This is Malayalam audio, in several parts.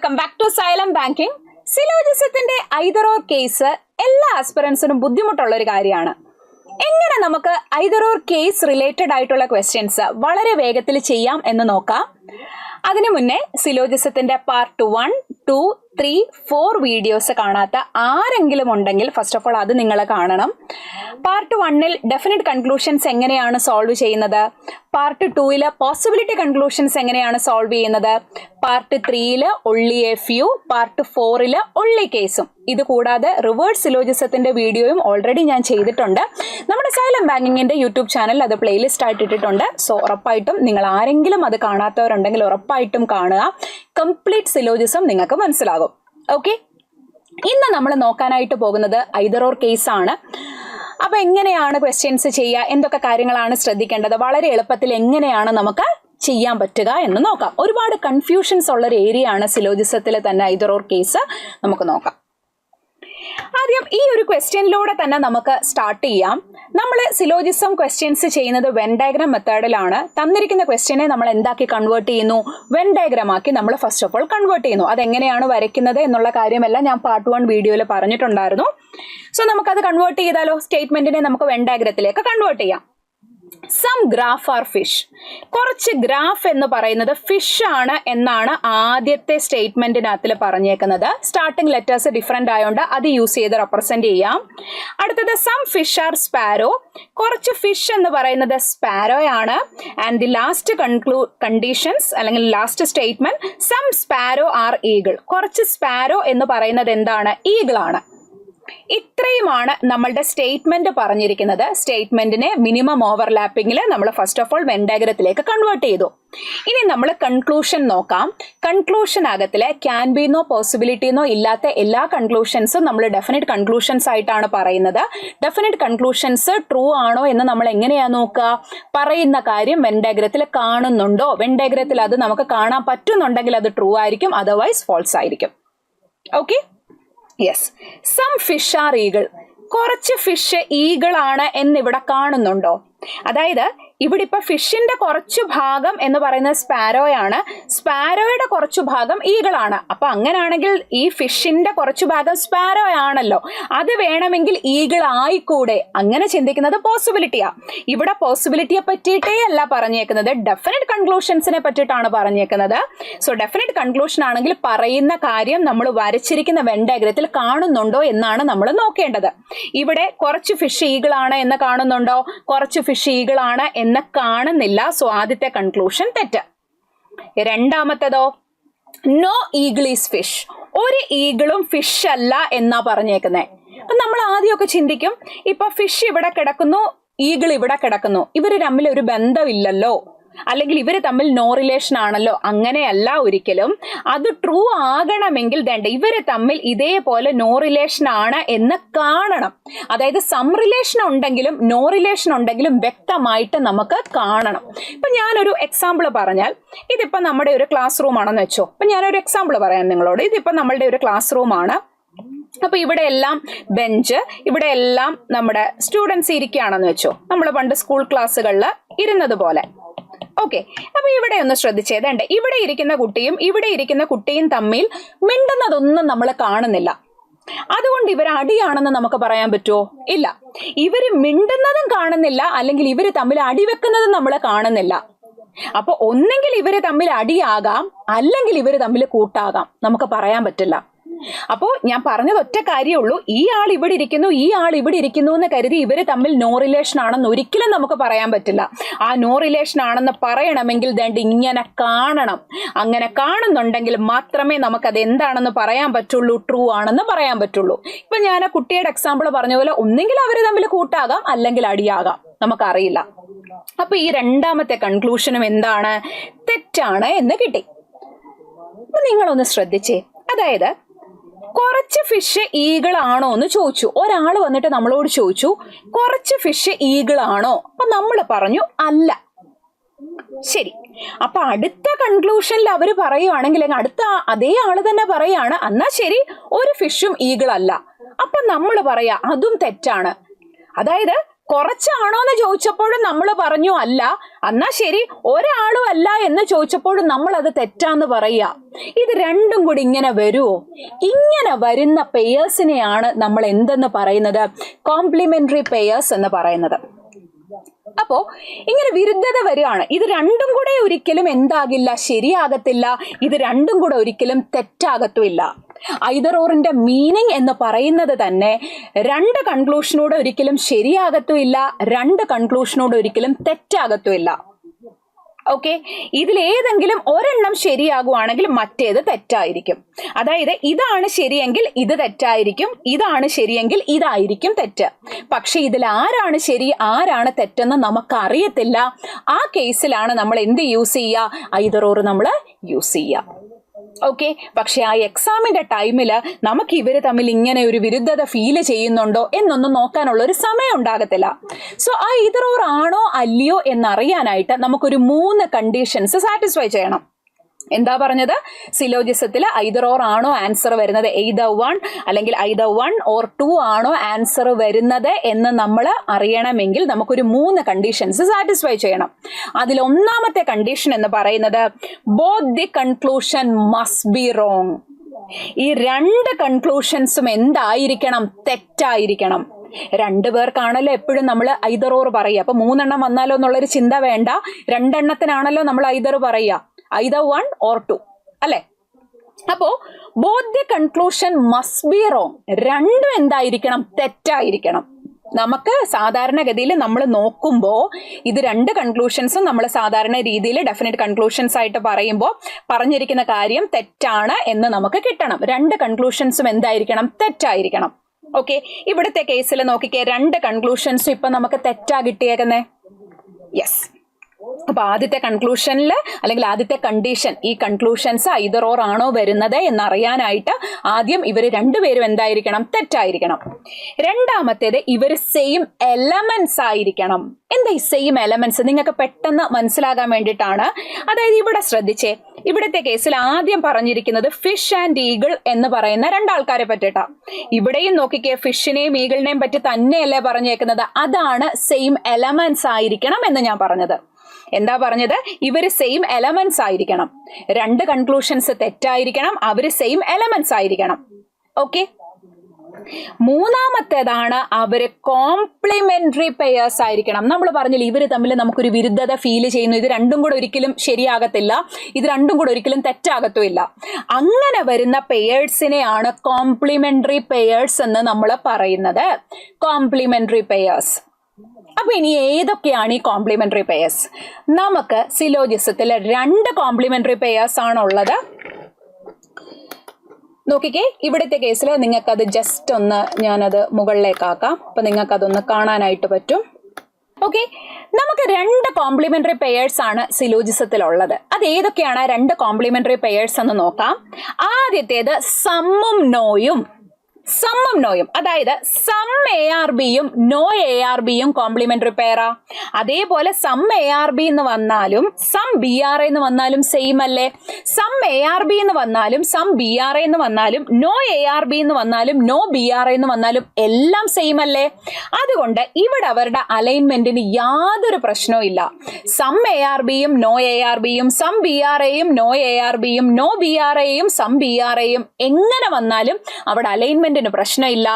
Welcome back to Xylem banking. സിലോജിസത്തിന്റെ ഐദർ ഓർ കേസ് എല്ലാ ആസ്പിറൻസിനും ബുദ്ധിമുട്ടുള്ള ഒരു കാര്യമാണ്. എങ്ങനെ നമുക്ക് ഐദർ ഓർ കേസ് റിലേറ്റഡ് ആയിട്ടുള്ള ക്വസ്റ്റ്യൻസ് വളരെ വേഗത്തിൽ ചെയ്യാം എന്ന് നോക്കാം. അതിനു മുന്നേ സിലോജിസത്തിന്റെ പാർട്ട് 1, 2, 3, 4 വീഡിയോസ് കാണാത്ത ആരെങ്കിലും ഉണ്ടെങ്കിൽ ഫസ്റ്റ് ഓഫ് ഓൾ അത് നിങ്ങൾ കാണണം. പാർട്ട് 1-ൽ ഡെഫിനിറ്റ് കൺക്ലൂഷൻസ് എങ്ങനെയാണ് സോൾവ് ചെയ്യുന്നത്, പാർട്ട് 2-ൽ പോസിബിലിറ്റി കൺക്ലൂഷൻസ് എങ്ങനെയാണ് സോൾവ് ചെയ്യുന്നത്, പാർട്ട് 3-ൽ ഒൺലി എ ഫ്യൂ, പാർട്ട് 4-ൽ ഒൺലി കേസും. ഇത് കൂടാതെ റിവേഴ്സ് സിലോജിസത്തിന്റെ വീഡിയോയും ഓൾറെഡി ഞാൻ ചെയ്തിട്ടുണ്ട്. നമ്മുടെ സൈലം ബാങ്കിങ്ങിന്റെ യൂട്യൂബ് ചാനൽ അത് പ്ലേലിസ്റ്റ് ആയിട്ട് ഇട്ടിട്ടുണ്ട്. സോ ഉറപ്പായിട്ടും നിങ്ങൾ ആരെങ്കിലും അത് കാണാത്തവരുണ്ടെങ്കിൽ ഉറപ്പായിട്ടും കാണുക. കംപ്ലീറ്റ് സിലോജിസം നിങ്ങൾക്ക് മനസ്സിലാകും. ഓക്കെ, ഇന്ന് നമ്മൾ നോക്കാനായിട്ട് പോകുന്നത് ഐദർ ഓർ കേസ് ആണ്. അപ്പൊ എങ്ങനെയാണ് ക്വസ്റ്റ്യൻസ് ചെയ്യുക, എന്തൊക്കെ കാര്യങ്ങളാണ് ശ്രദ്ധിക്കേണ്ടത്, വളരെ എളുപ്പത്തിൽ എങ്ങനെയാണ് നമുക്ക് ചെയ്യാൻ പറ്റുക എന്ന് നോക്കാം. ഒരുപാട് കൺഫ്യൂഷൻസ് ഉള്ള ഒരു ഏരിയ ആണ് സിലോജിസത്തിൽ തന്നെ ഐദർ ഓർ കേസ്. നമുക്ക് നോക്കാം. ആദ്യം ഈ ഒരു ക്വസ്റ്റ്യനിലൂടെ തന്നെ നമുക്ക് സ്റ്റാർട്ട് ചെയ്യാം. നമ്മൾ സിലോജിസം ക്വസ്റ്റ്യൻസ് ചെയ്യുന്നത് വെൻ ഡയഗ്രാം മെത്തേഡിലാണ്. തന്നിരിക്കുന്ന ക്വസ്റ്റ്യനെ നമ്മൾ എന്താക്കി കൺവേർട്ട് ചെയ്യുന്നു, വെൻ ഡയഗ്രാം ആക്കി നമ്മൾ ഫസ്റ്റ് ഓഫ് ഓൾ കൺവേർട്ട് ചെയ്യുന്നു. അതെങ്ങനെയാണ് വരയ്ക്കുന്നത് എന്നുള്ള കാര്യമെല്ലാം ഞാൻ പാർട്ട് 1 വീഡിയോയിൽ പറഞ്ഞിട്ടുണ്ടായിരുന്നു. സോ നമുക്കത് കൺവേർട്ട് ചെയ്താലോ, സ്റ്റേറ്റ്മെന്റിനെ നമുക്ക് വെൻ ഡയഗ്രത്തിലേക്ക് കൺവേർട്ട് ചെയ്യാം. Some graph are fish. കുറച്ച് ഗ്രാഫ് എന്ന് പറയുന്നത് ഫിഷ് ആണ് എന്നാണ് ആദ്യത്തെ സ്റ്റേറ്റ്മെന്റിനകത്തിൽ പറഞ്ഞേക്കുന്നത്. സ്റ്റാർട്ടിംഗ് ലെറ്റേഴ്സ് ഡിഫറെന്റ് ആയതുകൊണ്ട് അത് യൂസ് ചെയ്ത് റെപ്രസെന്റ് ചെയ്യാം. അടുത്തത് സം ഫിഷ് ആർ സ്പാരോ. കുറച്ച് ഫിഷ് എന്ന് പറയുന്നത് സ്പാരോ ആണ്. ആൻഡ് ദി ലാസ്റ്റ് കണ്ടീഷൻസ് അല്ലെങ്കിൽ last statement some sparrow are eagle. കുറച്ച് സ്പാരോ എന്ന് പറയുന്നത് എന്താണ്, ഈഗിൾ ആണ്. ഇത്രയുമാണ് നമ്മളുടെ സ്റ്റേറ്റ്മെന്റ് പറഞ്ഞിരിക്കുന്നത്. സ്റ്റേറ്റ്മെന്റിനെ മിനിമം ഓവർലാപ്പിംഗിൽ നമ്മൾ ഫസ്റ്റ് ഓഫ് ഓൾ വെൻ ഡയഗ്രത്തിലേക്ക് കൺവേർട്ട് ചെയ്തു. ഇനി നമ്മൾ കൺക്ലൂഷൻ നോക്കാം. കൺക്ലൂഷനകത്തില് can be no, possibility no ഇല്ലാത്ത എല്ലാ കൺക്ലൂഷൻസും നമ്മൾ ഡെഫിനിറ്റ് കൺക്ലൂഷൻസ് ആയിട്ടാണ് പറയുന്നത്. ഡെഫിനിറ്റ് കൺക്ലൂഷൻസ് ട്രൂ ആണോ എന്ന് നമ്മൾ എങ്ങനെയാ നോക്കുക, പറയുന്ന കാര്യം വെൻ ഡയഗ്രത്തിൽ കാണുന്നുണ്ടോ, വെൻ ഡയഗ്രത്തിൽ അത് നമുക്ക് കാണാൻ പറ്റുന്നുണ്ടെങ്കിൽ അത് ട്രൂ ആയിരിക്കും, അതർവൈസ് ഫോൾസ് ആയിരിക്കും. Okay, yes. Some fish are eagle. കുറച്ച് ഫിഷ് ഈഗിൾ ആണ് എന്നിവിടെ കാണുന്നുണ്ടോ? അതായത് ഇവിടെ ഇപ്പൊ ഫിഷിന്റെ കുറച്ചു ഭാഗം എന്ന് പറയുന്നത് സ്പാരോയാണ്, സ്പാരോയുടെ കുറച്ചു ഭാഗം ഈഗിൾ ആണ്. അപ്പൊ അങ്ങനാണെങ്കിൽ ഈ ഫിഷിന്റെ കുറച്ചു ഭാഗം സ്പാരോ ആണല്ലോ, അത് വേണമെങ്കിൽ ഈഗിൾ ആയിക്കൂടെ? അങ്ങനെ ചിന്തിക്കുന്നത് പോസിബിലിറ്റിയാ. ഇവിടെ പോസിബിലിറ്റിയെ പറ്റിയിട്ടേ അല്ല പറഞ്ഞേക്കുന്നത്, ഡെഫിനിറ്റ് കൺക്ലൂഷൻസിനെ പറ്റിയിട്ടാണ് പറഞ്ഞേക്കുന്നത്. സോ ഡെഫിനിറ്റ് കൺക്ലൂഷൻ ആണെങ്കിൽ പറയുന്ന കാര്യം നമ്മൾ വരച്ചിരിക്കുന്ന വെൻ ഡയഗ്രത്തിൽ കാണുന്നുണ്ടോ എന്നാണ് നമ്മൾ നോക്കേണ്ടത്. ഇവിടെ കുറച്ച് ഫിഷ് ഈഗിൾ ആണ് എന്ന് കാണുന്നുണ്ടോ, കുറച്ച് ഫിഷ് ഈഗിൾ ആണ് എന്ന് കാണുന്നില്ല. സോ ആദ്യത്തെ കൺക്ലൂഷൻ തെറ്റ്. രണ്ടാമത്തേതോ നോ ഈഗിൾ ഈസ് ഫിഷ്. ഒരു ഈഗിളും ഫിഷ് അല്ല എന്നാ പറഞ്ഞേക്കുന്നത്. അപ്പൊ നമ്മൾ ആദ്യമൊക്കെ ചിന്തിക്കും, ഇപ്പൊ ഫിഷ് ഇവിടെ കിടക്കുന്നു, ഈഗിൾ ഇവിടെ കിടക്കുന്നു, ഇവര് തമ്മിൽ ഒരു ബന്ധമില്ലല്ലോ, അല്ലെങ്കിൽ ഇവര് തമ്മിൽ നോ റിലേഷൻ ആണല്ലോ. അങ്ങനെയല്ല ഒരിക്കലും. അത് ട്രൂ ആകണമെങ്കിൽ ഇവര് തമ്മിൽ ഇതേപോലെ നോ റിലേഷൻ ആണ് എന്ന് കാണണം. അതായത് സം റിലേഷൻ ഉണ്ടെങ്കിലും നോ റിലേഷൻ ഉണ്ടെങ്കിലും വ്യക്തമായിട്ട് നമുക്ക് കാണണം. ഇപ്പൊ ഞാനൊരു എക്സാമ്പിൾ പറഞ്ഞാൽ, ഇതിപ്പോ നമ്മുടെ ഒരു ക്ലാസ് റൂം ആണെന്ന് വെച്ചോ. അപ്പൊ ഞാനൊരു എക്സാമ്പിൾ പറയാം നിങ്ങളോട്. ഇതിപ്പോ നമ്മളുടെ ഒരു ക്ലാസ് റൂം ആണ്. അപ്പൊ ഇവിടെ എല്ലാം ബെഞ്ച്, ഇവിടെ എല്ലാം നമ്മുടെ സ്റ്റുഡൻസ് ഇരിക്കുകയാണെന്ന് വെച്ചോ, നമ്മൾ പണ്ട് സ്കൂൾ ക്ലാസ്സുകളിൽ ഇരുന്നത് പോലെ. ഓക്കെ, അപ്പൊ ഇവിടെ ഒന്ന് ശ്രദ്ധിച്ചേതേണ്ട, ഇവിടെ ഇരിക്കുന്ന കുട്ടിയും ഇവിടെ ഇരിക്കുന്ന കുട്ടിയും തമ്മിൽ മിണ്ടുന്നതൊന്നും നമ്മൾ കാണുന്നില്ല. അതുകൊണ്ട് ഇവർ അടിയാണെന്ന് നമുക്ക് പറയാൻ പറ്റുമോ? ഇല്ല. ഇവര് മിണ്ടുന്നതും കാണുന്നില്ല, അല്ലെങ്കിൽ ഇവര് തമ്മിൽ അടിവെക്കുന്നതും നമ്മൾ കാണുന്നില്ല. അപ്പൊ ഒന്നെങ്കിൽ ഇവര് തമ്മിൽ അടിയാകാം, അല്ലെങ്കിൽ ഇവര് തമ്മിൽ കൂട്ടാകാം, നമുക്ക് പറയാൻ പറ്റില്ല. അപ്പോ ഞാൻ പറഞ്ഞത് ഒറ്റ കാര്യമുള്ളൂ, ഈ ആൾ ഇവിടെ ഇരിക്കുന്നു, ഈ ആൾ ഇവിടെ ഇരിക്കുന്നു എന്ന് കരുതി ഇവര് തമ്മിൽ നോ റിലേഷൻ ആണെന്ന് ഒരിക്കലും നമുക്ക് പറയാൻ പറ്റില്ല. ആ നോ റിലേഷൻ ആണെന്ന് പറയണമെങ്കിൽ ഇങ്ങനെ കാണണം. അങ്ങനെ കാണുന്നുണ്ടെങ്കിൽ മാത്രമേ നമുക്കത് എന്താണെന്ന് പറയാൻ പറ്റുള്ളൂ, ട്രൂ ആണെന്ന് പറയാൻ പറ്റുള്ളൂ. ഇപ്പൊ ഞാൻ ആ കുട്ടിയുടെ എക്സാമ്പിൾ പറഞ്ഞ പോലെ ഒന്നെങ്കിൽ അവര് തമ്മിൽ കൂട്ടാകാം, അല്ലെങ്കിൽ അടിയാകാം, നമുക്കറിയില്ല. അപ്പൊ ഈ രണ്ടാമത്തെ കൺക്ലൂഷനും എന്താണ്, തെറ്റാണ് എന്ന് കിട്ടി. അപ്പൊ നിങ്ങളൊന്ന് ശ്രദ്ധിച്ചേ. അതായത് കുറച്ച് ഫിഷ് ഈഗിൾ ആണോ എന്ന് ചോദിച്ചു. ഒരാൾ വന്നിട്ട് നമ്മളോട് ചോദിച്ചു, കുറച്ച് ഫിഷ് ഈഗിൾ ആണോ? അപ്പൊ നമ്മൾ പറഞ്ഞു അല്ല. ശരി, അപ്പൊ അടുത്ത കൺക്ലൂഷനിൽ അവര് പറയുവാണെങ്കിൽ, അടുത്ത അതേ ആള് തന്നെ പറയാണ്, എന്നാ ശരി ഒരു ഫിഷും ഈഗിൾ അല്ല. അപ്പൊ നമ്മൾ പറയാ അതും തെറ്റാണ്. അതായത് കുറച്ചാണോ എന്ന് ചോദിച്ചപ്പോഴും നമ്മൾ പറഞ്ഞു അല്ല, എന്നാ ശരി ഒരാളും അല്ല എന്ന് ചോദിച്ചപ്പോഴും നമ്മൾ അത് തെറ്റാന്ന് പറയുക. ഇത് രണ്ടും കൂടി ഇങ്ങനെ വരുമോ? ഇങ്ങനെ വരുന്ന പെയേഴ്സിനെയാണ് നമ്മൾ എന്തെന്ന് പറയുന്നത്? കോംപ്ലിമെന്ററി പെയേഴ്സ് എന്ന് പറയുന്നത്. അപ്പോ ഇങ്ങനെ വിരുദ്ധത വരികയാണ്. ഇത് രണ്ടും കൂടെ ഒരിക്കലും എന്താകില്ല, ശരിയാകത്തില്ല. ഇത് രണ്ടും കൂടെ ഒരിക്കലും തെറ്റാകത്തുമില്ല. ഐദർ ഓറിന്റെ മീനിങ് എന്ന് പറയുന്നത് തന്നെ രണ്ട് കൺക്ലൂഷനോട് ഒരിക്കലും ശരിയാകത്തുമില്ല, രണ്ട് കൺക്ലൂഷനോട് ഒരിക്കലും തെറ്റാകത്തുമില്ല. ഓക്കെ, ഇതിലേതെങ്കിലും ഒരെണ്ണം ശരിയാകുവാണെങ്കിൽ മറ്റേത് തെറ്റായിരിക്കും. അതായത് ഇതാണ് ശരിയെങ്കിൽ ഇത് തെറ്റായിരിക്കും, ഇതാണ് ശരിയെങ്കിൽ ഇതായിരിക്കും തെറ്റ്. പക്ഷെ ഇതിൽ ആരാണ് ശരി ആരാണ് തെറ്റെന്ന് നമുക്കറിയത്തില്ല. ആ കേസിലാണ് നമ്മൾ എന്ത് യൂസ് ചെയ്യുക? ഐദർ ഓർ നമ്മൾ യൂസ് ചെയ്യുക. ഓക്കെ, പക്ഷെ ആ എക്സാമിന്റെ ടൈമിൽ നമുക്ക് ഇവര് തമ്മിൽ ഇങ്ങനെ ഒരു വിരുദ്ധത ഫീൽ ചെയ്യുന്നുണ്ടോ എന്നൊന്നും നോക്കാനുള്ള ഒരു സമയം ഉണ്ടാകത്തില്ല. സോ ആ ഐദർ ഓർ ആണോ അല്ലയോ എന്നറിയാനായിട്ട് നമുക്കൊരു 3 കണ്ടീഷൻസ് സാറ്റിസ്ഫൈ ചെയ്യണം. എന്താ പറഞ്ഞത്? സിലോജിസത്തിൽ ഐദർ ഓർ ആണോ ആൻസർ വരുന്നത്, എയ്തർ 1 അല്ലെങ്കിൽ ഐദർ 1 or 2 ആണോ ആൻസർ വരുന്നത് എന്ന് നമ്മൾ അറിയണമെങ്കിൽ നമുക്കൊരു 3 കണ്ടീഷൻസ് സാറ്റിസ്ഫൈ ചെയ്യണം. അതിൽ ഒന്നാമത്തെ കണ്ടീഷൻ എന്ന് പറയുന്നത് both the conclusion must be wrong. ഈ 2 കൺക്ലൂഷൻസും എന്തായിരിക്കണം? തെറ്റായിരിക്കണം. 2 പേർക്കാണല്ലോ എപ്പോഴും നമ്മൾ ഐദർ ഓർ പറയുക. അപ്പൊ 3 എണ്ണം വന്നാലോ എന്നുള്ളൊരു ചിന്ത വേണ്ട. 2 എണ്ണത്തിനാണല്ലോ നമ്മൾ ഐദർ പറയുക, ഐദർ 1 or 2 അല്ലെ? അപ്പോ both the conclusion must be wrong. രണ്ടും എന്തായിരിക്കണം? തെറ്റായിരിക്കണം. നമുക്ക് സാധാരണഗതിയിൽ നമ്മൾ നോക്കുമ്പോൾ ഇത് 2 കൺക്ലൂഷൻസും നമ്മൾ സാധാരണ രീതിയിൽ ഡെഫിനറ്റ് കൺക്ലൂഷൻസ് ആയിട്ട് പറയുമ്പോൾ പറഞ്ഞിരിക്കുന്ന കാര്യം തെറ്റാണ് എന്ന് നമുക്ക് കിട്ടണം. 2 കൺക്ലൂഷൻസും എന്തായിരിക്കണം? തെറ്റായിരിക്കണം. ഓക്കെ, ഇവിടുത്തെ കേസിൽ നോക്കിക്കേ, 2 കൺക്ലൂഷൻസും ഇപ്പൊ നമുക്ക് തെറ്റാ കിട്ടിയേക്കുന്നേ. യെസ്. അപ്പൊ ആദ്യത്തെ കൺക്ലൂഷനിൽ അല്ലെങ്കിൽ ആദ്യത്തെ കണ്ടീഷൻ, ഈ കൺക്ലൂഷൻസ് ഐദർ ഓർ ആണോ വരുന്നത് എന്നറിയാനായിട്ട് ആദ്യം ഇവർ 2 പേരും എന്തായിരിക്കണം? തെറ്റായിരിക്കണം. രണ്ടാമത്തേത് ഇവർ സെയിം എലമെന്റ്സ് ആയിരിക്കണം. എന്താ ഈ സെയിം എലമെന്റ്സ്? നിങ്ങൾക്ക് പെട്ടെന്ന് മനസ്സിലാകാൻ വേണ്ടിയിട്ടാണ്. അതായത് ഇവിടെ ശ്രദ്ധിച്ചേ, ഇവിടുത്തെ കേസിൽ ആദ്യം പറഞ്ഞിരിക്കുന്നത് ഫിഷ് ആൻഡ് ഈഗിൾ എന്ന് പറയുന്ന 2 ആൾക്കാരെ പറ്റിട്ടാ. ഇവിടെയും നോക്കിക്കേ, ഫിഷിനെയും ഈഗിളിനെയും പറ്റി തന്നെയല്ലേ പറഞ്ഞേക്കുന്നത്. അതാണ് സെയിം എലമെന്റ്സ് ആയിരിക്കണം എന്ന് ഞാൻ പറഞ്ഞത്. എന്താ പറഞ്ഞത്? ഇവര് സെയിം എലമെന്റ്സ് ആയിരിക്കണം. 2 കൺക്ലൂഷൻസ് തെറ്റായിരിക്കണം, അവര് സെയിം എലമെന്റ്സ് ആയിരിക്കണം. ഓക്കെ, മൂന്നാമത്തേതാണ് അവര് കോംപ്ലിമെന്ററി പെയേഴ്സ് ആയിരിക്കണം. നമ്മൾ പറഞ്ഞില്ല ഇവര് തമ്മിൽ നമുക്കൊരു വിരുദ്ധത ഫീൽ ചെയ്യുന്നു, ഇത് രണ്ടും കൂടെ ഒരിക്കലും ശരിയാകത്തില്ല, ഇത് രണ്ടും കൂടെ ഒരിക്കലും തെറ്റാകത്തുമില്ല. അങ്ങനെ വരുന്ന പെയേഴ്സിനെയാണ് കോംപ്ലിമെന്ററി പെയേഴ്സ് എന്ന് നമ്മൾ പറയുന്നത്. Complementary pairs. അപ്പൊ ഇനി ഏതൊക്കെയാണ് ഈ കോംപ്ലിമെന്ററി പെയേഴ്സ്? നമുക്ക് സിലോജിസത്തിൽ 2 കോംപ്ലിമെന്ററി പെയേഴ്സ് ആണുള്ളത്. നോക്കിക്കേ, ഇവിടുത്തെ കേസിൽ നിങ്ങൾക്കത് ജസ്റ്റ് ഒന്ന് ഞാനത് മുകളിലേക്കാക്കാം. അപ്പൊ നിങ്ങൾക്ക് അതൊന്ന് കാണാനായിട്ട് പറ്റും. ഓക്കെ, നമുക്ക് 2 കോംപ്ലിമെന്ററി പെയേഴ്സ് ആണ് സിലോജിസത്തിലുള്ളത്. അത് ഏതൊക്കെയാണ് 2 കോംപ്ലിമെന്ററി പെയേഴ്സ് എന്ന് നോക്കാം. ആദ്യത്തേത് സമ്മും നോയും. സമ്മും നോയും, അതായത് സം എ ആർ ബിയും നോ എ ആർ ബിയും കോംപ്ലിമെന്ററി പെയറാ. അതേപോലെ സം എ ആർ ബി എന്ന് വന്നാലും സം ബി ആർ എന്ന് വന്നാലും സെയിം അല്ലേ? സം എ ആർ ബി എന്ന് വന്നാലും സം ബി ആർ എന്ന് വന്നാലും നോ എ ആർ ബി എന്ന് വന്നാലും നോ ബി ആർ എന്ന് വന്നാലും എല്ലാം സെയിം അല്ലേ? അതുകൊണ്ട് ഇവിടെ അവരുടെ അലൈൻമെന്റിന് യാതൊരു പ്രശ്നവും ഇല്ല. സം എ ആർ ബിയും നോ എ ആർ ബിയും സം ബി ആർ എയും നോ എ ആർ ബിയും നോ ബി ആർ എയും സം ബി ആർ എയും എങ്ങനെ വന്നാലും അവിടെ അലൈൻമെന്റ് പ്രശ്നമില്ല.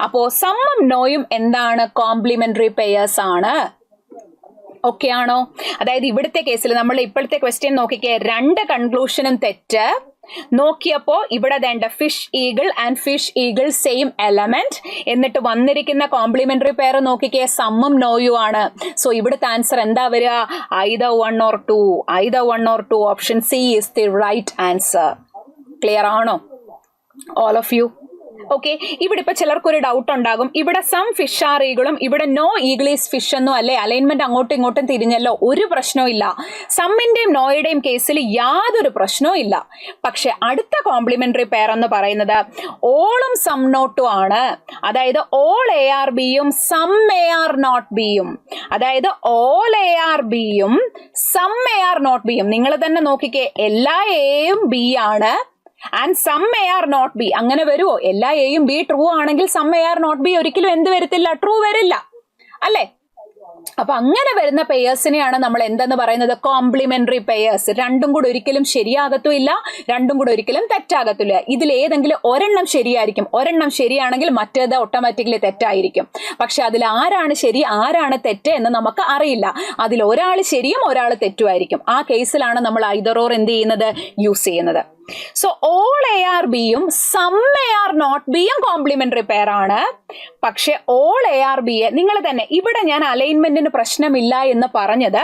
അപ്പോ സമ്മും നോയും എന്താണ്? കോംപ്ലിമെന്ററി പെയേഴ്സ് ആണ്. ഓക്കെ ആണോ? അതായത് ഇവിടുത്തെ കേസിൽ നമ്മൾ ഇപ്പോഴത്തെ ക്വസ്റ്റ്യൻ നോക്കിക്കേ, 2 കൺക്ലൂഷനും തെറ്റ്. നോക്കിയപ്പോ ഇവിടെ വേണ്ട fish eagle and fish eagle same element. എന്നിട്ട് വന്നിരിക്കുന്ന കോംപ്ലിമെന്ററി പെയർ നോക്കിക്കേ, സമ്മും നോയും ആണ്. സോ ഇവിടുത്തെ ആൻസർ എന്താ വരിക? Either 1 or 2. Either 1 or 2. Option C is the right answer. Clear ആണോ ഓൾ ഓഫ് യു? ഓക്കെ, ഇവിടെ ഇപ്പൊ ചിലർക്കൊരു ഡൗട്ട് ഉണ്ടാകും, ഇവിടെ സം ഫിഷ് ആർ ഈഗിളും ഇവിടെ നോ ഈഗിൾ ഈസ് ഫിഷ് എന്നും അല്ലേ? അലൈൻമെന്റ് അങ്ങോട്ടും ഇങ്ങോട്ടും തിരിഞ്ഞല്ലോ, ഒരു പ്രശ്നവും ഇല്ല. സമ്മിന്റെയും നോയുടെയും കേസിൽ യാതൊരു പ്രശ്നവും ഇല്ല. പക്ഷെ അടുത്ത കോംപ്ലിമെന്ററി പെയർ എന്ന് പറയുന്നത് ഓളും സം നോട്ടും ആണ്. അതായത് ഓൾ എ ആർ ബിയും സം എ ആർ നോട്ട് ബിയും. അതായത് ഓൾ എ ആർ ബിയും സം എ ആർ നോട്ട് ബിയും. നിങ്ങൾ തന്നെ നോക്കിക്കേ, എല്ലാ എയും ബി ആണ് and some A are not B. അങ്ങനെ വരുമോ? എല്ലാ എയും ബി ട്രൂ ആണെങ്കിൽ some A are not B ഒരിക്കലും എന്ത് വരത്തില്ല? ട്രൂ വരില്ല. അല്ലേ? അപ്പൊ അങ്ങനെ വരുന്ന പെയേഴ്സിനെയാണ് നമ്മൾ എന്തെന്ന് പറയുന്നത്? Complementary pairs. രണ്ടും കൂടെ ഒരിക്കലും ശരിയാകത്തുമില്ല, രണ്ടും കൂടെ ഒരിക്കലും തെറ്റാകത്തില്ല. ഇതിൽ ഏതെങ്കിലും ഒരെണ്ണം ശരിയായിരിക്കും. ഒരെണ്ണം ശരിയാണെങ്കിൽ മറ്റേത് ഓട്ടോമാറ്റിക്കലി തെറ്റായിരിക്കും. പക്ഷെ അതിൽ ആരാണ് ശരി ആരാണ് തെറ്റ് എന്ന് നമുക്ക് അറിയില്ല. അതിൽ ഒരാൾ ശരിയും ഒരാൾ തെറ്റുമായിരിക്കും. ആ കേസിലാണ് നമ്മൾ ഐദർ ഓർ എന്ത് ചെയ്യുന്നത്? യൂസ് ചെയ്യുന്നത്. സോ ഓൾ ARBയും സം AR⁻B കോംപ്ലിമെന്ററി പെയർ ആണ്. പക്ഷെ ഓൾ ARBയെ നിങ്ങൾ തന്നെ ഇവിടെ ഞാൻ അലൈൻമെന്റിന് പ്രശ്നമില്ല എന്ന് പറഞ്ഞത്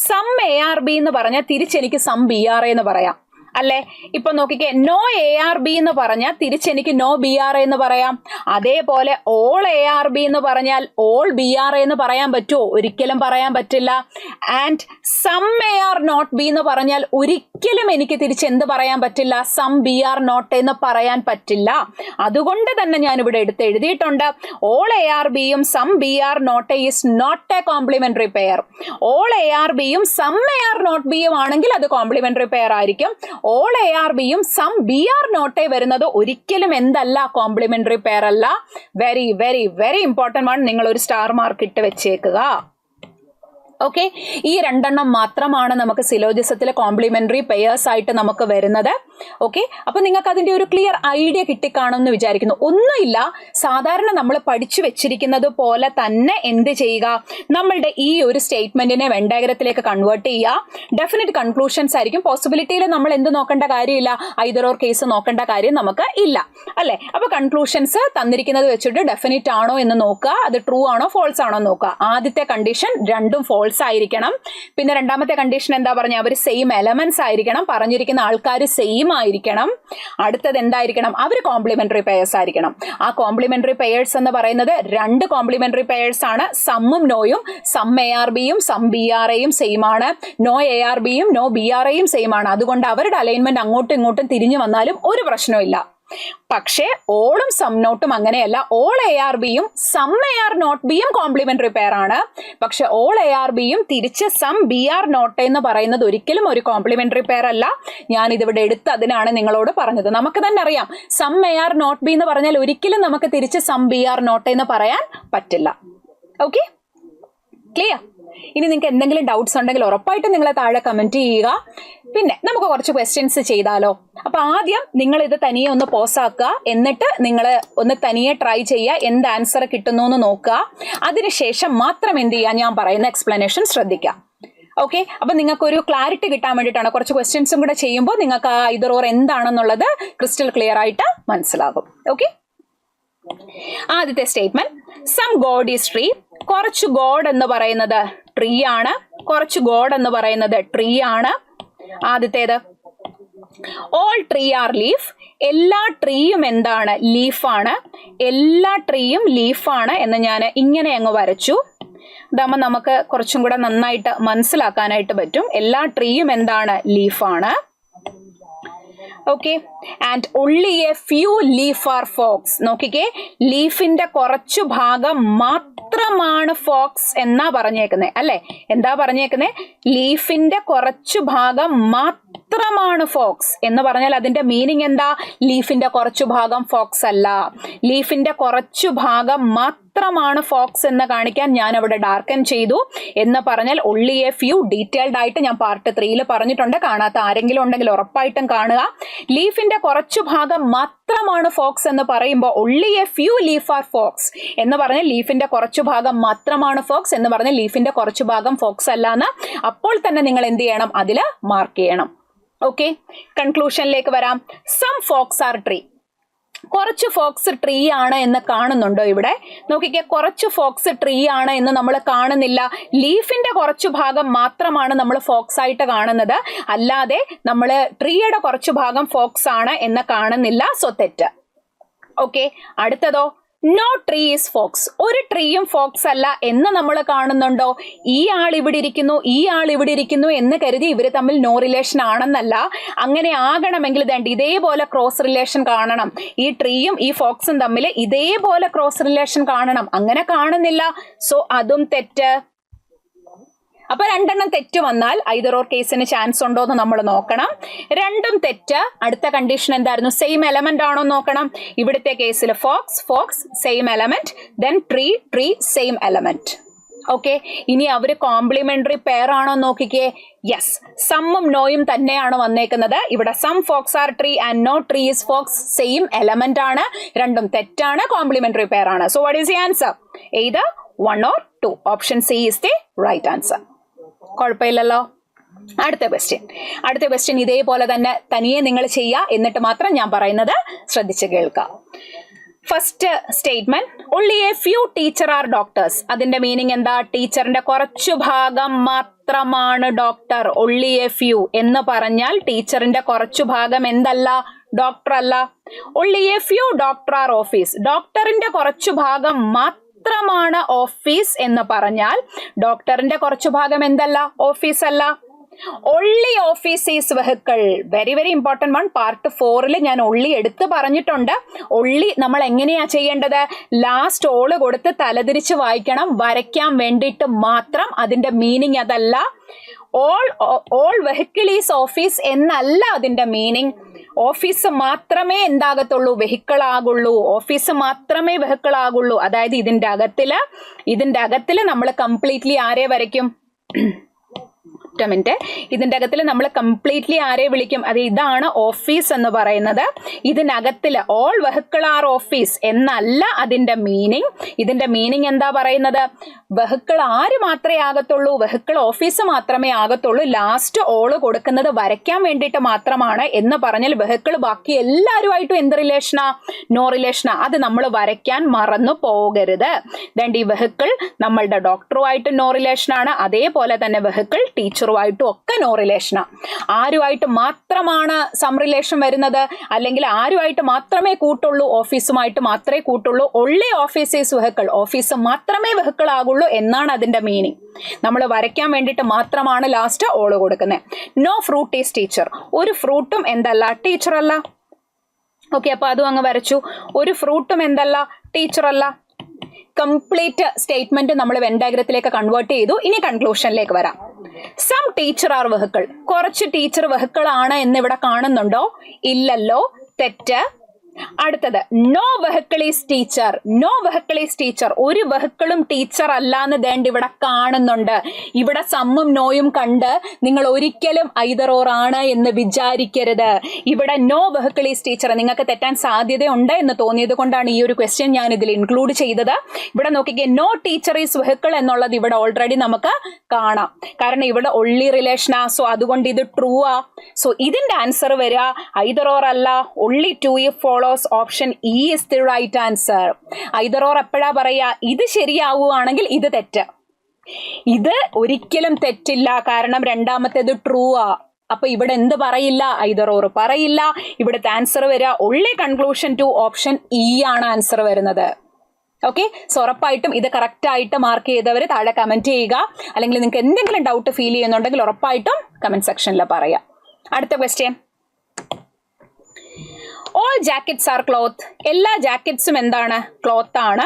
സം ARB എന്ന് പറഞ്ഞാൽ തിരിച്ചെനിക്ക് സം BRA എന്ന് പറയാം, അല്ലെ? ഇപ്പൊ നോക്കിക്കേ, നോ ARB എന്ന് പറഞ്ഞാൽ തിരിച്ചെനിക്ക് നോ BRA എന്ന് പറയാം. അതേപോലെ ഓൾ ARB എന്ന് പറഞ്ഞാൽ ഓൾ BRA എന്ന് പറയാൻ പറ്റുമോ? ഒരിക്കലും പറയാൻ പറ്റില്ല. ആൻഡ് സം AR⁻B എന്ന് പറഞ്ഞാൽ ഒരിക്കലും എനിക്ക് തിരിച്ച് എന്ത് പറയാൻ പറ്റില്ല? സം BR⁻A എന്ന് പറയാൻ പറ്റില്ല. അതുകൊണ്ട് തന്നെ ഞാൻ ഇവിടെ എടുത്ത് എഴുതിയിട്ടുണ്ട്, ഓൾ ARBയും some BR⁻A is not a complementary pair. All ARBയും സം AR⁻Bയും ആണെങ്കിൽ അത് കോംപ്ലിമെന്ററി പെയർ ആയിരിക്കും. ഓൾ ARBയും സം BR⁻A വരുന്നത് ഒരിക്കലും എന്തല്ല? കോംപ്ലിമെന്ററി പെയർ അല്ല. വെരി വെരി വെരി ഇമ്പോർട്ടന്റ് ആണ്. നിങ്ങൾ ഒരു സ്റ്റാർ മാർക്ക് ഇട്ട് വെച്ചേക്കുക. ഓക്കെ, ഈ രണ്ടെണ്ണം മാത്രമാണ് നമുക്ക് സിലോജിസത്തിലെ കോംപ്ലിമെന്ററി പെയേഴ്സ് ആയിട്ട് നമുക്ക് വരുന്നത്. ഓക്കെ, അപ്പൊ നിങ്ങൾക്ക് അതിന്റെ ഒരു ക്ലിയർ ഐഡിയ കിട്ടിക്കാണുമെന്ന് വിചാരിക്കുന്നു. ഒന്നുമില്ല, സാധാരണ നമ്മൾ പഠിച്ചു വെച്ചിരിക്കുന്നത് പോലെ തന്നെ എന്ത് ചെയ്യുക? നമ്മളുടെ ഈ ഒരു സ്റ്റേറ്റ്മെന്റിനെ വെൻ ഡയഗ്രത്തിലേക്ക് കൺവേർട്ട് ചെയ്യുക. ഡെഫിനറ്റ് കൺക്ലൂഷൻസ് ആയിരിക്കും. പോസിബിലിറ്റിയിൽ നമ്മൾ എന്ത് നോക്കേണ്ട കാര്യമില്ല, ഐദർ ഓർ കേസ് നോക്കേണ്ട കാര്യം നമുക്ക് ഇല്ല, അല്ലെ? അപ്പൊ കൺക്ലൂഷൻസ് തന്നിരിക്കുന്നത് വെച്ചിട്ട് ഡെഫിനിറ്റ് ആണോ എന്ന് നോക്കുക, അത് ട്രൂ ആണോ ഫോൾസ് ആണോ നോക്കുക. ആദ്യത്തെ കണ്ടീഷൻ രണ്ടും ഫോൾസ് ആയിരിക്കണം. പിന്നെ രണ്ടാമത്തെ കണ്ടീഷൻ എന്താ പറഞ്ഞ? അവർ സെയിം എലമെന്റ്സ് ആയിരിക്കണം, പറഞ്ഞിരിക്കുന്ന ആൾക്കാർ സെയിം ആയിരിക്കണം. അടുത്തത് എന്തായിരിക്കണം? അവർ കോംപ്ലിമെന്ററി പെയേഴ്സ് ആയിരിക്കണം. ആ കോംപ്ലിമെന്ററി പെയേഴ്സ് എന്ന് പറയുന്നത് രണ്ട് കോംപ്ലിമെന്ററി പെയേഴ്സ് ആണ്, സമ്മും നോയും. സം ARBയും സം BRAയും സെയിം ആണ്, നോ ARBയും നോ BRAയും സെയിം ആണ്. അതുകൊണ്ട് അവരുടെ അലൈൻമെന്റ് അങ്ങോട്ടും ഇങ്ങോട്ടും തിരിഞ്ഞു വന്നാലും ഒരു പ്രശ്നമില്ല. പക്ഷേ ഓളും സം നോട്ടും അങ്ങനെയല്ല. ഓൾ ARBയും സം AR⁻Bയും കോംപ്ലിമെന്ററി പെയർ ആണ്. പക്ഷെ ഓൾ ARBയും തിരിച്ച് സം BR⁻A എന്ന് പറയുന്നത് ഒരിക്കലും ഒരു കോംപ്ലിമെന്ററി പെയർ അല്ല. ഞാൻ ഇതിവിടെ എടുത്ത് അതിനാണ് നിങ്ങളോട് പറഞ്ഞത്. നമുക്ക് തന്നെ അറിയാം, സം AR⁻B എന്ന് പറഞ്ഞാൽ ഒരിക്കലും നമുക്ക് തിരിച്ച് സം BR⁻A എന്ന് പറയാൻ പറ്റില്ല. Okay, clear? ഇനി നിങ്ങൾക്ക് എന്തെങ്കിലും ഡൗട്ട്സ് ഉണ്ടെങ്കിൽ ഉറപ്പായിട്ടും നിങ്ങളെ താഴെ കമന്റ് ചെയ്യുക. പിന്നെ നമുക്ക് കുറച്ച് ക്വസ്റ്റ്യൻസ് ചെയ്താലോ? അപ്പൊ ആദ്യം നിങ്ങൾ ഇത് തനിയെ ഒന്ന് പോസ് ആക്കുക, എന്നിട്ട് നിങ്ങൾ ഒന്ന് തനിയെ ട്രൈ ചെയ്യുക, എന്ത് ആൻസർ കിട്ടുന്നു എന്ന് നോക്കുക. അതിനുശേഷം മാത്രം എന്ത് ചെയ്യുക? ഞാൻ പറയുന്ന എക്സ്പ്ലനേഷൻ ശ്രദ്ധിക്കുക. ഓക്കെ, അപ്പൊ നിങ്ങൾക്ക് ഒരു ക്ലാരിറ്റി കിട്ടാൻ വേണ്ടിയിട്ടാണ്. കുറച്ച് ക്വസ്റ്റ്യൻസും കൂടെ ചെയ്യുമ്പോൾ നിങ്ങൾക്ക് ആ ഐദർ ഓർ എന്താണെന്നുള്ളത് ക്രിസ്റ്റൽ ക്ലിയർ ആയിട്ട് മനസ്സിലാകും. ഓക്കെ, ആദ്യത്തെ statement, some god is tree. കുറച്ച് ഗോഡ് എന്ന് പറയുന്നത് ട്രീ ആണ്, കുറച്ച് ഗോഡ് എന്ന് പറയുന്നത് ട്രീ ആണ്. ആദ്യത്തേത്, ഓൾ ട്രീ ആർ ലീഫ്. എല്ലാ ട്രീയും എന്താണ്? ലീഫാണ്. എല്ലാ ട്രീയും ലീഫാണ് എന്ന് ഞാൻ ഇങ്ങനെ അങ്ങ് വരച്ചു. ഇതാകുമ്പോൾ നമുക്ക് കുറച്ചും കൂടെ നന്നായിട്ട് മനസ്സിലാക്കാനായിട്ട് പറ്റും. എല്ലാ ട്രീയും എന്താണ്? ലീഫാണ്. Okay, and only a few leaf are fox. നോക്കിക്കേ, ലീഫിന്റെ കുറച്ചു ഭാഗം മാത്രമാണ് ഫോക്സ് എന്നാ പറഞ്ഞേക്കുന്നത്, അല്ലെ? എന്താ പറഞ്ഞേക്കുന്നത്? ലീഫിന്റെ കുറച്ചു ഭാഗം മാത്രമാണ് ഫോക്സ് എന്ന് പറഞ്ഞാൽ അതിന്റെ മീനിങ് എന്താ? ലീഫിന്റെ കുറച്ചു ഭാഗം ഫോക്സ് അല്ല, ലീഫിന്റെ കുറച്ചു ഭാഗം മാത്രമാണ് ഫോക്സ് എന്ന് കാണിക്കാൻ ഞാൻ അവിടെ ഡാർക്കൻ ചെയ്തു. എന്ന് പറഞ്ഞാൽ ഒൺലി എ ഫ്യൂ, ഡീറ്റെയിൽഡ് ആയിട്ട് ഞാൻ പാർട്ട് 3 പറഞ്ഞിട്ടുണ്ട്. കാണാത്ത ആരെങ്കിലും ഉണ്ടെങ്കിൽ ഉറപ്പായിട്ടും കാണുക. ലീഫിന്റെ കുറച്ചു ഭാഗം മാത്രമാണ് ഫോക്സ് എന്ന് പറയുമ്പോൾ only a few leaf are fox എന്ന് പറഞ്ഞാൽ ലീഫിന്റെ കുറച്ചു ഭാഗം മാത്രമാണ് ഫോക്സ് എന്ന് പറഞ്ഞാൽ ലീഫിന്റെ കുറച്ചു ഭാഗം ഫോക്സ് അല്ല എന്ന് അപ്പോൾ തന്നെ നിങ്ങൾ എന്ത് ചെയ്യണം? അതിൽ മാർക്ക് ചെയ്യണം. ഓക്കെ, കൺക്ലൂഷനിലേക്ക് വരാം. Some fox are tree. കുറച്ച് ഫോക്സ് ട്രീ ആണ് എന്ന് കാണുന്നുണ്ടോ? ഇവിടെ നോക്കിക്കേ, കുറച്ച് ഫോക്സ് ട്രീ ആണ് എന്ന് നമ്മൾ കാണുന്നില്ല. ലീഫിന്റെ കുറച്ചു ഭാഗം മാത്രമാണ് നമ്മൾ ഫോക്സ് ആയിട്ട് കാണുന്നത്, അല്ലാതെ നമ്മൾ ട്രീയുടെ കുറച്ചു ഭാഗം ഫോക്സ് ആണ് എന്ന് കാണുന്നില്ല. സോ തെറ്റ്. ഓക്കെ, അടുത്തതോ, നോ ട്രീ ഈസ് ഫോക്സ്. ഒരു ട്രീയും ഫോക്സ് അല്ല എന്ന് നമ്മൾ കാണുന്നുണ്ടോ? ഈ ആൾ ഇവിടെ ഇരിക്കുന്നു, ഈ ആൾ ഇവിടെ ഇരിക്കുന്നു എന്ന് കരുതി ഇവര് തമ്മിൽ നോ റിലേഷൻ ആണെന്നല്ല. അങ്ങനെ ആകണമെങ്കിൽ ഇതേപോലെ ക്രോസ് റിലേഷൻ കാണണം. ഈ ട്രീയും ഈ ഫോക്സും തമ്മിൽ ഇതേപോലെ ക്രോസ് റിലേഷൻ കാണണം. അങ്ങനെ കാണുന്നില്ല. സോ അതും തെറ്റ്. അപ്പൊ രണ്ടെണ്ണം തെറ്റ് വന്നാൽ ഐദർ ഓർ കേസിന് ചാൻസ് ഉണ്ടോ എന്ന് നമ്മൾ നോക്കണം. രണ്ടും തെറ്റ്. അടുത്ത കണ്ടീഷൻ എന്തായിരുന്നു? സെയിം എലമെന്റ് ആണോ നോക്കണം. ഇവിടുത്തെ കേസിൽ fox fox same element, then tree tree same element. Okay, ഇനി അവര് കോംപ്ലിമെന്ററി പെയർ ആണോ നോക്കിക്കേ. യെസ്, സമ്മും നോയും തന്നെയാണ് വന്നേക്കുന്നത്. ഇവിടെ some fox are tree and no tree is fox, same element ആണ്. രണ്ടും തെറ്റാണ്, കോംപ്ലിമെന്ററി പെയർ ആണ്. So what is the answer? Either 1 or 2. Option C is the right answer. കുഴപ്പമില്ലല്ലോ. അടുത്ത ക്വസ്റ്റ്യൻ ഇതേപോലെ തന്നെ തനിയെ നിങ്ങൾ ചെയ്യുക, എന്നിട്ട് മാത്രം ഞാൻ പറയുന്നത് ശ്രദ്ധിച്ച് കേൾക്കുക. First statement, only a few teacher are doctors. അതിന്റെ മീനിങ് എന്താ? ടീച്ചറിന്റെ കുറച്ചു ഭാഗം മാത്രമാണ് ഡോക്ടർ. only a few എന്ന് പറഞ്ഞാൽ ടീച്ചറിന്റെ കുറച്ചു ഭാഗം എന്തല്ല? ഡോക്ടർ അല്ല. only a few doctor are office. ഡോക്ടറിന്റെ കുറച്ചു ഭാഗം മാത്രമാണ് ഓഫീസ് എന്ന് പറഞ്ഞാൽ ഡോക്ടറിന്റെ കുറച്ചു ഭാഗം എന്തല്ല? ഓഫീസ് അല്ല. only office is vehicle. Very very important one. Part 4 ഞാൻ only എടുത്ത് പറഞ്ഞിട്ടുണ്ട്. only നമ്മൾ എങ്ങനെയാ ചെയ്യേണ്ടത്? ലാസ്റ്റ് ഓള് കൊടുത്ത് തലതിരിച്ച് വായിക്കണം, വരയ്ക്കാൻ വേണ്ടിയിട്ട് മാത്രം. അതിന്റെ മീനിങ് അതല്ല. ഓൾ വെഹിക്കിൾ ഈസ് ഓഫീസ് എന്നല്ല അതിന്റെ മീനിങ്. ഓഫീസ് മാത്രമേ എന്താകത്തുള്ളൂ? വെഹിക്കിൾ ആകുള്ളൂ. ഓഫീസ് മാത്രമേ വെഹിക്കിൾ ആകുള്ളൂ. അതായത് ഇതിന്റെ അകത്തില് നമ്മൾ കംപ്ലീറ്റ്ലി ആരെ വരയ്ക്കും? ഇതിന്റെ അകത്തിൽ നമ്മൾ കംപ്ലീറ്റ്ലി ആരെ വിളിക്കും? അത് ഇതാണ് ഓഫീസ് എന്ന് പറയുന്നത്. ഇതിനകത്തില് ഓൾ വെഹിക്കിൾ ആർ ഓഫീസ് എന്നല്ല അതിന്റെ മീനിങ്. ഇതിന്റെ മീനിങ് എന്താ പറയുന്നത്? വെഹിക്കിൾ ആര് മാത്രമേ ആകത്തുള്ളൂ? വെഹിക്കിൾ ഓഫീസ് മാത്രമേ ആകത്തുള്ളൂ. ലാസ്റ്റ് ഓള് കൊടുക്കുന്നത് വരയ്ക്കാൻ വേണ്ടിയിട്ട് മാത്രമാണ് എന്ന് പറഞ്ഞാൽ വെഹിക്കിൾ ബാക്കി എല്ലാവരുമായിട്ടും എന്ത് റിലേഷനാ? നോ റിലേഷനാ. അത് നമ്മൾ വരയ്ക്കാൻ മറന്നു പോകരുത്. ഈ വെഹിക്കിൾ നമ്മളുടെ ഡോക്ടറുമായിട്ട് നോ റിലേഷനാണ്. അതേപോലെ തന്നെ വെഹിക്കിൾ ടീച്ചറുമായിട്ടും ഒക്കെ നോ റിലേഷനാ. ആരുമായിട്ട് മാത്രമാണ് സം റിലേഷൻ വരുന്നത്? അല്ലെങ്കിൽ ആരുമായിട്ട് മാത്രമേ കൂട്ടുള്ളൂ? ഓഫീസുമായിട്ട് മാത്രമേ കൂട്ടുള്ളൂ. only office is vehicle. Office മാത്രമേ വെഹിക്കിൾ ആകുള്ളൂ എന്നാണ് അതിന്റെ മീനിങ്. നമ്മൾ വരയ്ക്കാൻ വേണ്ടിയിട്ട് മാത്രമാണ് ലാസ്റ്റ് ഓള് കൊടുക്കുന്നത്. No fruit is teacher. ഒരു ഫ്രൂട്ടും എന്തല്ല? ടീച്ചർ അല്ല. ഓക്കെ, അപ്പൊ അതും അങ്ങ് വരച്ചു. ഒരു ഫ്രൂട്ടും എന്തല്ല? ടീച്ചർ അല്ല. കംപ്ലീറ്റ് സ്റ്റേറ്റ്മെന്റ് നമ്മൾ വെൻ ഡയഗ്രത്തിലേക്ക് കൺവേർട്ട് ചെയ്തു. ഇനി കൺക്ലൂഷനിലേക്ക് വരാം. Some teacher are vehicle. കുറച്ച് ടീച്ചർ വെഹിക്കിൾ ആണ് എന്ന് ഇവിടെ കാണുന്നുണ്ടോ? ഇല്ലല്ലോ, തെറ്റ്. അടുത്തത്, no vehicle is teacher. No vehicle is teacher. ഒരു വെഹിക്കിളും ടീച്ചർ അല്ലാന്ന് ദേണ്ട ഇവിടെ കാണുന്നുണ്ട്. ഇവിടെ സമ്മും നോയും കണ്ട് നിങ്ങൾ ഒരിക്കലും ഐദർ ഓർ ആണ് എന്ന് വിചാരിക്കരുത്. ഇവിടെ നോ വെഹിക്കിൾ ഈസ് ടീച്ചർ. നിങ്ങൾക്ക് തെറ്റാൻ സാധ്യതയുണ്ട് എന്ന് തോന്നിയത് കൊണ്ടാണ് ഈ ഒരു ക്വസ്റ്റ്യൻ ഞാൻ ഇതിൽ ഇൻക്ലൂഡ് ചെയ്തത്. ഇവിടെ നോക്കിക്കേ, നോ ടീച്ചർ ഈസ് വെഹിക്കിൾ എന്നുള്ളത് ഇവിടെ ഓൾറെഡി നമുക്ക് കാണാം. കാരണം ഇവിടെ ഒള്ളി റിലേഷനാ. സോ അതുകൊണ്ട് ഇത് ട്രൂ ആ. സോ ഇതിന്റെ ആൻസർ വരിക ഐദർ ഓർ അല്ല, only 2 follows. Option E is the right answer. Either or എപ്പോഴാ പറയാ? ഇത് ശരിയാവുകയാണെങ്കിൽ ഇത് തെറ്റ്. ഇത് ഒരിക്കലും തെറ്റില്ല, കാരണം രണ്ടാമത്തേത് ട്രൂ ആ. അപ്പൊ ഇവിടെ എന്ത് പറയില്ല? ഐദർ ഓർ പറയില്ല. ഇവിടുത്തെ ആൻസർ വരിക only conclusion two option E ആണ് ആൻസർ വരുന്നത്. ഓക്കെ, സോ ഉറപ്പായിട്ടും ഇത് കറക്റ്റ് ആയിട്ട് മാർക്ക് ചെയ്തവർ താഴെ കമന്റ് ചെയ്യുക. അല്ലെങ്കിൽ നിങ്ങൾക്ക് എന്തെങ്കിലും ഡൗട്ട് ഫീൽ ചെയ്യുന്നുണ്ടെങ്കിൽ ഉറപ്പായിട്ടും കമന്റ് സെക്ഷനിൽ പറയാം. അടുത്ത question, all jackets are cloth. എല്ലാ ജാക്കറ്റ്സും എന്താണ്? ക്ലോത്ത് ആണ്.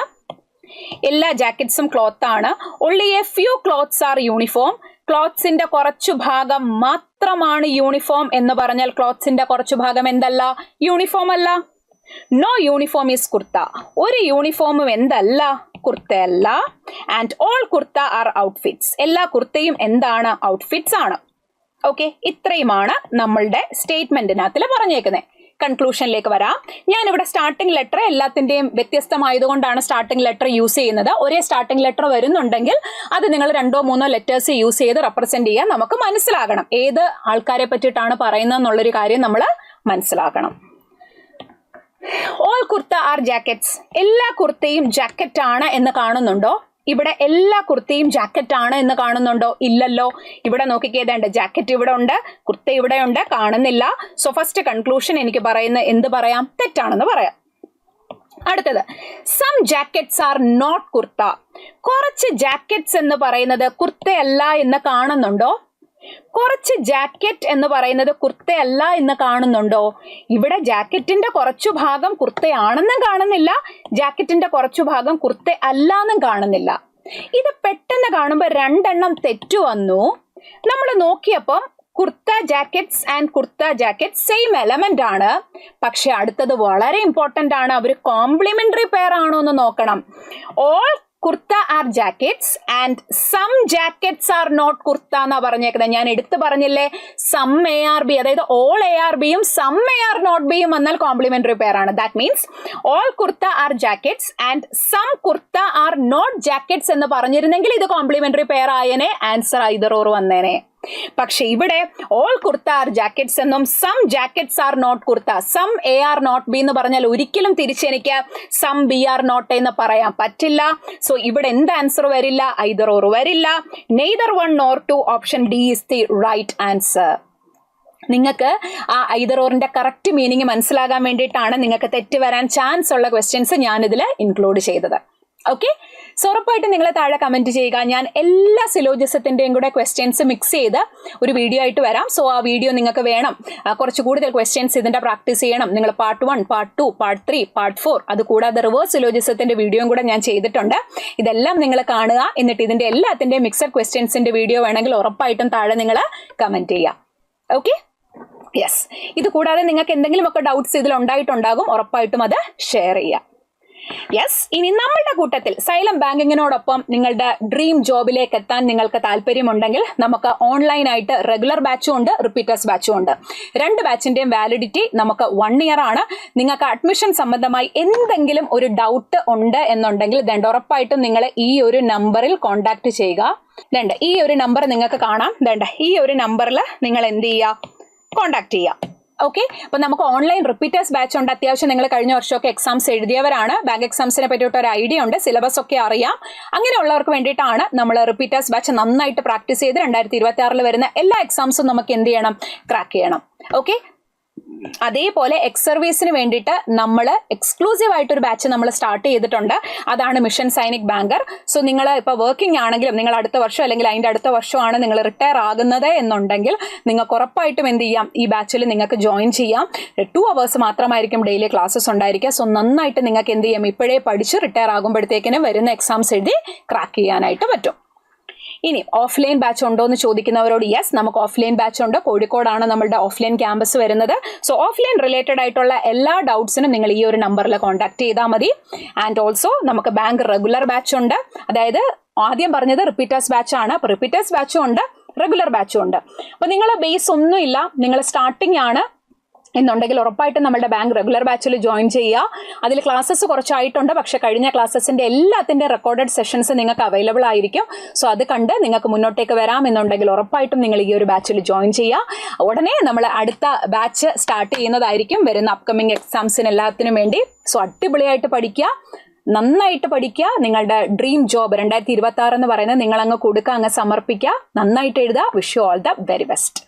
എല്ലാ ജാക്കറ്റ്സും ക്ലോത്ത് ആണ്. only a few clothes are uniform. ക്ലോത്ത്സിന്റെ കുറച്ചു ഭാഗം മാത്രമാണ് യൂണിഫോം എന്ന് പറഞ്ഞാൽ ക്ലോത്ത്സിന്റെ കുറച്ചു ഭാഗം എന്തല്ല? യൂണിഫോം അല്ല. No uniform is kurta. ഒരു യൂണിഫോമും എന്തല്ല? കുർത്തയല്ല. And all kurta are outfits. എല്ലാ കുർത്തയും എന്താണ്? ഔട്ട്ഫിറ്റ്സ് ആണ്. ഓക്കെ, ഇത്രയുമാണ് നമ്മളുടെ സ്റ്റേറ്റ്മെന്റിനകത്തിൽ പറഞ്ഞേക്കുന്നത്. കൺക്ലൂഷനിലേക്ക് വരാം. ഞാനിവിടെ സ്റ്റാർട്ടിംഗ് ലെറ്റർ എല്ലാത്തിന്റെയും വ്യത്യസ്തമായതുകൊണ്ടാണ് സ്റ്റാർട്ടിംഗ് ലെറ്റർ യൂസ് ചെയ്യുന്നത്. ഒരേ സ്റ്റാർട്ടിംഗ് ലെറ്റർ വരുന്നുണ്ടെങ്കിൽ അത് നിങ്ങൾ 2-3 ലെറ്റേഴ്സ് യൂസ് ചെയ്ത് റെപ്രസെന്റ് ചെയ്യാൻ നമുക്ക് മനസ്സിലാകണം. ഏത് ആൾക്കാരെ പറ്റിയിട്ടാണ് പറയുന്നത് എന്നുള്ളൊരു കാര്യം നമ്മൾ മനസ്സിലാക്കണം. All kurta are jackets. എല്ലാ കുർത്തയും ജാക്കറ്റ് ആണ് എന്ന് കാണുന്നുണ്ടോ? ഇവിടെ എല്ലാ കുർത്തയും ജാക്കറ്റ് ആണ് എന്ന് കാണുന്നുണ്ടോ? ഇല്ലല്ലോ. ഇവിടെ നോക്കിക്കേതേണ്ട, ജാക്കറ്റ് ഇവിടെ ഉണ്ട്, കുർത്ത ഇവിടെ ഉണ്ട്, കാണുന്നില്ല. സോ ഫസ്റ്റ് കൺക്ലൂഷൻ എനിക്ക് പറയുന്ന എന്ത് പറയാം? തെറ്റാണെന്ന് പറയാം. അടുത്തത്, some jackets are not kurta. കുറച്ച് ജാക്കറ്റ്സ് എന്ന് പറയുന്നത് കുർത്തയല്ല എന്ന് കാണുന്നുണ്ടോ? കുറച്ച് ജാക്കറ്റ് എന്ന് പറയുന്നത് കുർത്തയല്ല എന്ന് കാണുന്നുണ്ടോ? ഇവിടെ ജാക്കറ്റിന്റെ കുറച്ചു ഭാഗം കുർത്തയാണെന്നും കാണുന്നില്ല, ജാക്കറ്റിന്റെ കുറച്ചു ഭാഗം കുർത്ത അല്ലാന്നും കാണുന്നില്ല. ഇത് പെട്ടെന്ന് കാണുമ്പോൾ 2 എണ്ണം തെറ്റു വന്നു. നമ്മൾ നോക്കിയപ്പം kurta jackets and kurta jacket same element ആണ്. പക്ഷെ അടുത്തത് വളരെ ഇമ്പോർട്ടന്റ് ആണ്. അവർ കോംപ്ലിമെന്ററി പെയർ ആണോ എന്ന് നോക്കണം. All kurta are jackets and some jackets are not kurta എന്നാ പറഞ്ഞേക്കുന്നത്. ഞാൻ എടുത്തു പറഞ്ഞില്ലേ, സം ARB, അതായത് ഓൾ ARBയും സം AR-not-Bയും വന്നാൽ കോംപ്ലിമെന്ററി പെയർ ആണ്. That means all kurta are jackets and some kurta are not jackets എന്ന് പറഞ്ഞിരുന്നെങ്കിൽ ഇത് കോംപ്ലിമെന്ററി പെയർ ആയനെ, ആൻസർ ഐദർ ഓർ വന്നേനെ. പക്ഷെ ഇവിടെ ഓൾ കുർത്ത ആർ ജാക്കറ്റ്സ് എന്നും some jackets are not kurta, some AR-not-B എന്ന് പറഞ്ഞാൽ ഒരിക്കലും തിരിച്ചെനിക്ക് സം BR-not എന്ന് പറയാൻ പറ്റില്ല. സോ ഇവിടെ എന്ത് ആൻസർ വരില്ല? ഐദർ ഓർ വരില്ല. Neither 1 nor 2, option D is the right answer. നിങ്ങൾക്ക് ആ ഐദർ ഓറിന്റെ കറക്റ്റ് മീനിങ് മനസ്സിലാകാൻ വേണ്ടിയിട്ടാണ് നിങ്ങൾക്ക് തെറ്റ് വരാൻ ചാൻസ് ഉള്ള ക്വസ്റ്റ്യൻസ് ഞാനിതിൽ ഇൻക്ലൂഡ് ചെയ്തത്. ഓക്കെ, സോ ഉറപ്പായിട്ട് നിങ്ങൾ താഴെ കമന്റ് ചെയ്യുക. ഞാൻ എല്ലാ സിലോജിസത്തിന്റെയും കൂടെ ക്വസ്റ്റ്യൻസ് മിക്സ് ചെയ്ത് ഒരു വീഡിയോ ആയിട്ട് വരാം. സോ ആ വീഡിയോ നിങ്ങൾക്ക് വേണം, കുറച്ച് കൂടുതൽ ക്വസ്റ്റ്യൻസ് ഇതിന്റെ പ്രാക്ടീസ് ചെയ്യണം, നിങ്ങൾ പാർട്ട് 1, പാർട്ട് 2, പാർട്ട് 3, പാർട്ട് 4, അതുകൂടാതെ റിവേഴ്സ് സിലോജിസത്തിന്റെ വീഡിയോയും കൂടെ ഞാൻ ചെയ്തിട്ടുണ്ട്. ഇതെല്ലാം നിങ്ങൾ കാണുക. എന്നിട്ട് ഇതിന്റെ എല്ലാത്തിന്റെയും മിക്സഡ് ക്വസ്റ്റ്യൻസിന്റെ വീഡിയോ വേണമെങ്കിൽ ഉറപ്പായിട്ടും താഴെ നിങ്ങൾ കമന്റ് ചെയ്യുക. Okay, yes. ഇത് കൂടാതെ നിങ്ങൾക്ക് എന്തെങ്കിലുമൊക്കെ ഡൗട്ട്സ് ഇതിൽ ഉണ്ടായിട്ടുണ്ടാകും, ഉറപ്പായിട്ടും അത് ഷെയർ ചെയ്യുക. യെസ്, ഇനി നമ്മളുടെ കൂട്ടത്തിൽ സൈലം ബാങ്കിങ്ങിനോടൊപ്പം നിങ്ങളുടെ ഡ്രീം ജോബിലേക്ക് എത്താൻ നിങ്ങൾക്ക് താല്പര്യമുണ്ടെങ്കിൽ നമുക്ക് ഓൺലൈനായിട്ട് റെഗുലർ ബാച്ചും ഉണ്ട്, റിപ്പീറ്റേഴ്സ് ബാച്ചും ഉണ്ട്. 2 ബാച്ചിന്റെയും വാലിഡിറ്റി നമുക്ക് 1 year ആണ്. നിങ്ങൾക്ക് അഡ്മിഷൻ സംബന്ധമായി എന്തെങ്കിലും ഒരു ഡൗട്ട് ഉണ്ട് എന്നുണ്ടെങ്കിൽ ഉറപ്പായിട്ടും നിങ്ങൾ ഈ ഒരു നമ്പറിൽ കോൺടാക്ട് ചെയ്യുക. ഈ ഒരു നമ്പർ നിങ്ങൾക്ക് കാണാം. ഈ ഒരു നമ്പറിൽ നിങ്ങൾ എന്ത് ചെയ്യുക? കോൺടാക്ട് ചെയ്യുക. ഓക്കെ, അപ്പൊ നമുക്ക് ഓൺലൈൻ റിപ്പീറ്റേഴ്സ് ബാച്ച് ഉണ്ട്. അത്യാവശ്യം നിങ്ങൾ കഴിഞ്ഞ വർഷമൊക്കെ എക്സാംസ് എഴുതിയവരാണ്, ബാങ്ക് എക്സാംസിനെ പറ്റിയിട്ട് ഒരു ഐഡിയ ഉണ്ട്, സിലബസ് ഒക്കെ അറിയാം. അങ്ങനെയുള്ളവർക്ക് വേണ്ടിയിട്ടാണ് നമ്മൾ റിപ്പീറ്റേഴ്സ് ബാച്ച് നന്നായിട്ട് പ്രാക്ടീസ് ചെയ്ത് 2026 വരുന്ന എല്ലാ എക്സാംസും നമുക്ക് എന്ത് ചെയ്യണം? ക്രാക്ക് ചെയ്യണം. ഓക്കെ, അതേപോലെ എക്സ് സർവീസിന് വേണ്ടിയിട്ട് നമ്മൾ എക്സ്ക്ലൂസീവ് ആയിട്ടൊരു ബാച്ച് നമ്മൾ സ്റ്റാർട്ട് ചെയ്തിട്ടുണ്ട്. അതാണ് മിഷൻ സൈനിക് ബാങ്കർ. സോ നിങ്ങൾ ഇപ്പോൾ വർക്കിംഗ് ആണെങ്കിലും നിങ്ങൾ അടുത്ത വർഷം അല്ലെങ്കിൽ അതിൻ്റെ അടുത്ത വർഷമാണ് നിങ്ങൾ റിട്ടയർ ആകുന്നത് എന്നുണ്ടെങ്കിൽ നിങ്ങൾക്ക് ഉറപ്പായിട്ടും എന്ത് ചെയ്യാം? ഈ ബാച്ചിൽ നിങ്ങൾക്ക് ജോയിൻ ചെയ്യാം. 2 hours മാത്രമായിരിക്കും ഡെയിലി ക്ലാസ്സസ് ഉണ്ടായിരിക്കുക. സോ നന്നായിട്ട് നിങ്ങൾക്ക് എന്ത് ചെയ്യാം? ഇപ്പോഴേ പഠിച്ച് റിട്ടയർ ആകുമ്പോഴത്തേക്കിനും വരുന്ന എക്സാംസ് എഴുതി ക്രാക്ക് ചെയ്യാനായിട്ട് പറ്റും. ഇനി ഓഫ്ലൈൻ ബാച്ച് ഉണ്ടോ എന്ന് ചോദിക്കുന്നവരോട് യെസ്, നമുക്ക് ഓഫ്ലൈൻ ബാച്ച് ഉണ്ട്. കോഴിക്കോടാണ് നമ്മളുടെ ഓഫ്ലൈൻ ക്യാമ്പസ് വരുന്നത്. സോ ഓഫ്ലൈൻ റിലേറ്റഡ് ആയിട്ടുള്ള എല്ലാ ഡൗട്ട്സിനും നിങ്ങൾ ഈ ഒരു നമ്പറിൽ കോൺടാക്ട് ചെയ്താൽ മതി. ആൻഡ് ഓൾസോ നമുക്ക് ബാങ്ക് റെഗുലർ ബാച്ച് ഉണ്ട്. അതായത് ആദ്യം പറഞ്ഞത് റിപ്പീറ്റേഴ്സ് ബാച്ച് ആണ്. അപ്പോൾ റിപ്പീറ്റേഴ്സ് ബാച്ചും ഉണ്ട്, റെഗുലർ ബാച്ചും ഉണ്ട്. അപ്പോൾ നിങ്ങൾ ബേസ് ഒന്നുമില്ല, നിങ്ങൾ സ്റ്റാർട്ടിംഗ് ആണ് എന്നുണ്ടെങ്കിൽ ഉറപ്പായിട്ടും നമ്മുടെ ബാങ്ക് റെഗുലർ ബാച്ചിൽ ജോയിൻ ചെയ്യുക. അതിൽ ക്ലാസ്സസ് കുറച്ചായിട്ടുണ്ട്, പക്ഷെ കഴിഞ്ഞ ക്ലാസ്സസിന്റെ എല്ലാത്തിന്റെ റെക്കോർഡഡ് സെഷൻസ് നിങ്ങൾക്ക് അവൈലബിൾ ആയിരിക്കും. സോ അത് കണ്ട് നിങ്ങൾക്ക് മുന്നോട്ടേക്ക് വരാം എന്നുണ്ടെങ്കിൽ ഉറപ്പായിട്ടും നിങ്ങൾ ഈ ഒരു ബാച്ചിൽ ജോയിൻ ചെയ്യുക. ഉടനെ നമ്മൾ അടുത്ത ബാച്ച് സ്റ്റാർട്ട് ചെയ്യുന്നതായിരിക്കും വരുന്ന അപ്കമിങ് എക്സാംസിന് എല്ലാത്തിനും വേണ്ടി. സോ അടിപൊളിയായിട്ട് പഠിക്കുക, നന്നായിട്ട് പഠിക്കുക. നിങ്ങളുടെ ഡ്രീം ജോബ് 2026 എന്ന് പറയുന്നത് നിങ്ങൾ അങ്ങ് കൊടുക്കുക, അങ്ങ് സമർപ്പിക്കുക. നന്നായിട്ട് എഴുതുക. Wish you all the very best.